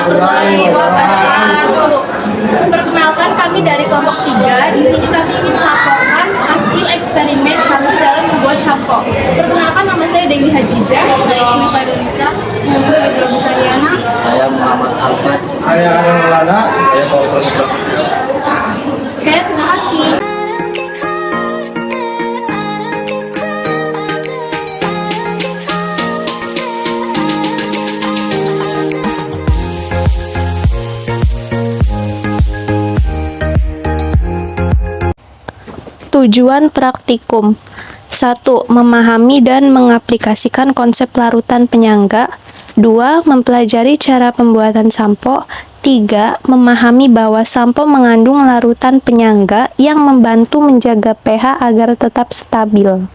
warahmatullahi wabarakatuh. Perkenalkan, kami dari kelompok 3. Di sini kami ingin melaporkan hasil eksperimen kami dalam membuat sampo. Perkenalkan, nama saya Dewi Hajijah. Saya Ismi Fairunisa. Nama saya Dewi Sariana. Saya Muhammad Alfred. Saya Alan Maulana. Saya Paul Kusuma. Oke, terima kasih. Tujuan praktikum 1. Memahami dan mengaplikasikan konsep larutan penyangga. 2. Mempelajari cara pembuatan sampo. 3. Memahami bahwa sampo mengandung larutan penyangga yang membantu menjaga pH agar tetap stabil.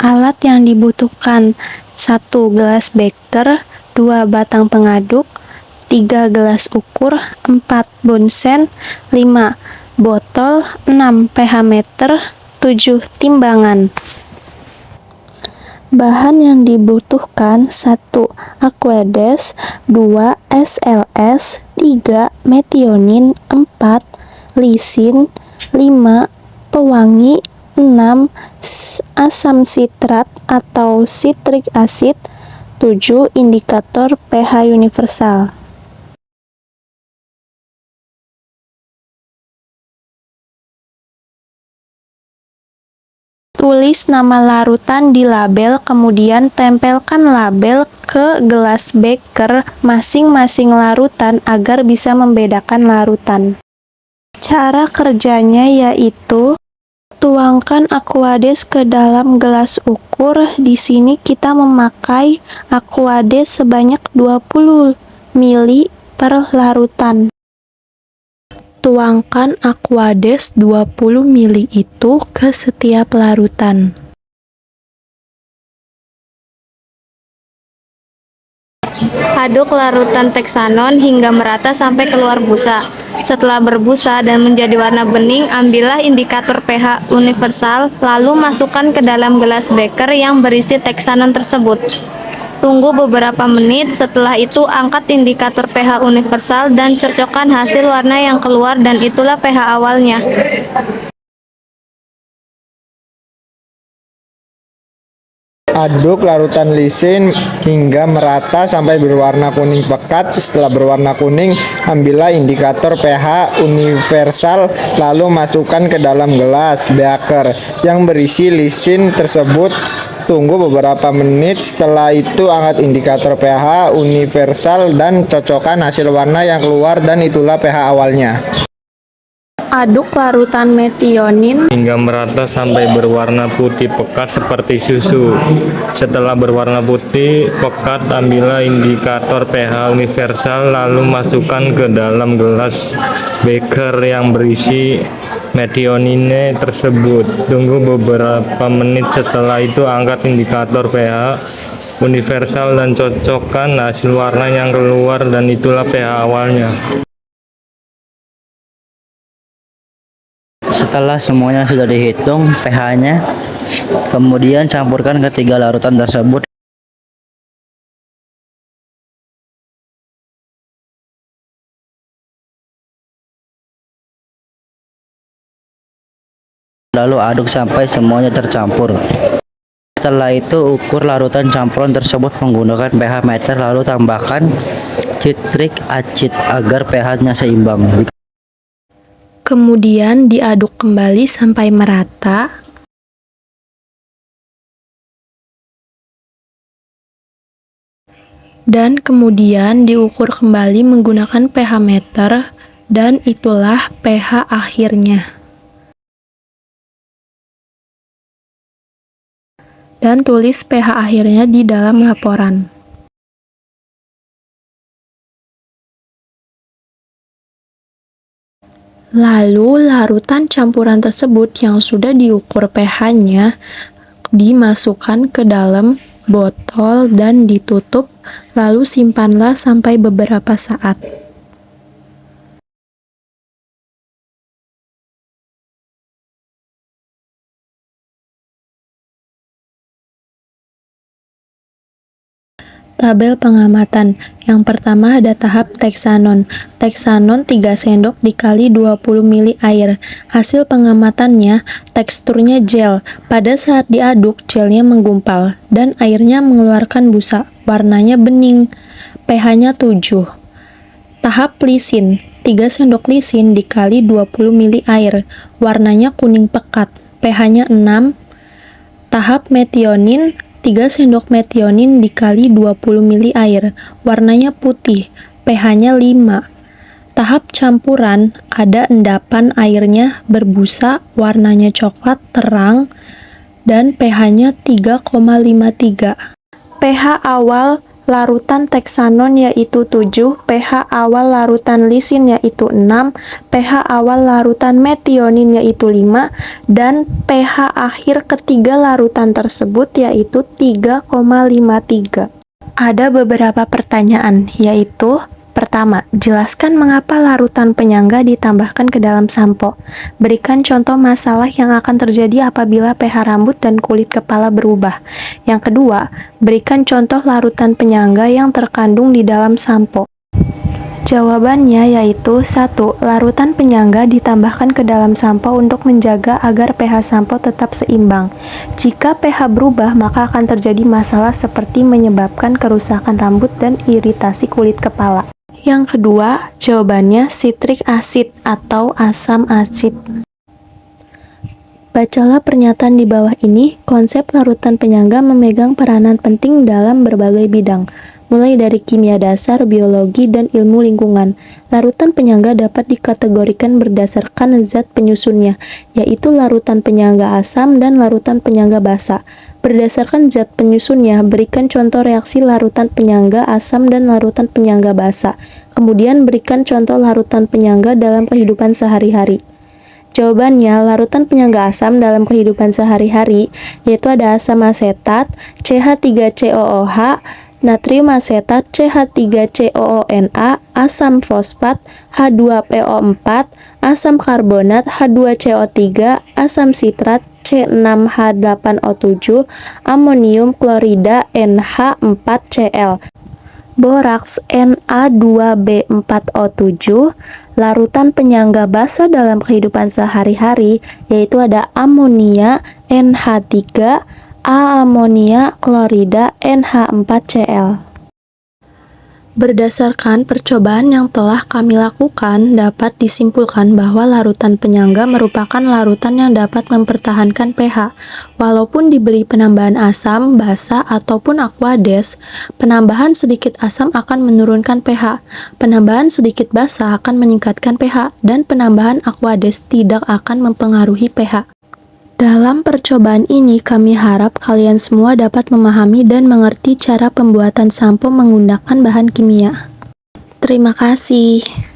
Alat yang dibutuhkan 1. Gelas beker. 2. Batang pengaduk. 3. Gelas ukur. 4. Bunsen. 5. Botol. 6. pH meter. 7. Timbangan. Bahan yang dibutuhkan 1. Aquedes. 2. SLS. 3. Metionin. 4. Lisin. 5. Pewangi. 6. Asam sitrat atau citric acid. 7. Indikator pH universal. Tulis nama larutan di label, kemudian tempelkan label ke gelas beker masing-masing larutan agar bisa membedakan larutan. Cara kerjanya yaitu tuangkan Aquedes ke dalam gelas ukur. Di sini kita memakai Aquedes sebanyak 20 ml per larutan. Tuangkan Aquedes 20 ml itu ke setiap larutan. Aduk larutan teksanon hingga merata sampai keluar busa. Setelah berbusa dan menjadi warna bening, ambillah indikator pH universal, lalu masukkan ke dalam gelas beker yang berisi teksanon tersebut. Tunggu beberapa menit, setelah itu angkat indikator pH universal dan cocokkan hasil warna yang keluar dan itulah pH awalnya. Aduk larutan lisin hingga merata sampai berwarna kuning pekat. Setelah berwarna kuning, ambillah indikator pH universal lalu masukkan ke dalam gelas beker yang berisi lisin tersebut. Tunggu beberapa menit, setelah itu angkat indikator pH universal dan cocokkan hasil warna yang keluar dan itulah pH awalnya. Aduk larutan metionin hingga merata sampai berwarna putih pekat seperti susu. Setelah berwarna putih pekat, ambillah indikator pH universal lalu masukkan ke dalam gelas beker yang berisi metionine tersebut. Tunggu beberapa menit, setelah itu angkat indikator pH universal dan cocokkan hasil warna yang keluar dan itulah pH awalnya. Setelah semuanya sudah dihitung pH-nya, kemudian campurkan ketiga larutan tersebut. Lalu aduk sampai semuanya tercampur. Setelah itu ukur larutan campuran tersebut menggunakan pH meter, lalu tambahkan citric acid agar pH-nya seimbang. Kemudian diaduk kembali sampai merata. Dan kemudian diukur kembali menggunakan pH meter dan itulah pH akhirnya. Dan tulis pH akhirnya di dalam laporan. Lalu larutan campuran tersebut yang sudah diukur pH-nya dimasukkan ke dalam botol dan ditutup, lalu simpanlah sampai beberapa saat. Tabel pengamatan. Yang pertama ada tahap teksanon. Teksanon 3 sendok dikali 20 ml air. Hasil pengamatannya, teksturnya gel. Pada saat diaduk, gelnya menggumpal dan airnya mengeluarkan busa. Warnanya bening. pH-nya 7. Tahap lisin. 3 sendok lisin dikali 20 ml air. Warnanya kuning pekat. pH-nya 6. Tahap metionin. 3 sendok metionin dikali 20 ml air, warnanya putih, pH-nya 5. Tahap campuran, ada endapan airnya berbusa, warnanya coklat terang, dan pH-nya 3,53. pH awal larutan teksanon yaitu 7, pH awal larutan lisin yaitu 6, pH awal larutan metionin yaitu 5, dan pH akhir ketiga larutan tersebut yaitu 3,53. Ada beberapa pertanyaan, yaitu pertama, jelaskan mengapa larutan penyangga ditambahkan ke dalam sampo. Berikan contoh masalah yang akan terjadi apabila pH rambut dan kulit kepala berubah. Yang kedua, berikan contoh larutan penyangga yang terkandung di dalam sampo. Jawabannya yaitu 1. Larutan penyangga ditambahkan ke dalam sampo untuk menjaga agar pH sampo tetap seimbang. Jika pH berubah, maka akan terjadi masalah seperti menyebabkan kerusakan rambut dan iritasi kulit kepala. Yang kedua, jawabannya citric acid atau asam asid. Bacalah pernyataan di bawah ini. Konsep larutan penyangga memegang peranan penting dalam berbagai bidang, mulai dari kimia dasar, biologi, dan ilmu lingkungan. Larutan penyangga dapat dikategorikan berdasarkan zat penyusunnya, yaitu larutan penyangga asam dan larutan penyangga basa. Berdasarkan zat penyusunnya, berikan contoh reaksi larutan penyangga asam dan larutan penyangga basa. Kemudian berikan contoh larutan penyangga dalam kehidupan sehari-hari. Jawabannya, larutan penyangga asam dalam kehidupan sehari-hari yaitu ada asam asetat, CH3COOH, natrium asetat, CH3COONA, asam fosfat, H2PO4, asam karbonat, H2CO3, asam sitrat, C6H8O7, amonium klorida, NH4Cl, boraks, Na2B4O7. Larutan penyangga basa dalam kehidupan sehari-hari yaitu ada amonia, NH3, amonia klorida, NH4Cl. Berdasarkan percobaan yang telah kami lakukan, dapat disimpulkan bahwa larutan penyangga merupakan larutan yang dapat mempertahankan pH. Walaupun diberi penambahan asam, basa, ataupun aquades, penambahan sedikit asam akan menurunkan pH, penambahan sedikit basa akan meningkatkan pH, dan penambahan aquades tidak akan mempengaruhi pH. Dalam percobaan ini, kami harap kalian semua dapat memahami dan mengerti cara pembuatan sampo menggunakan bahan kimia. Terima kasih.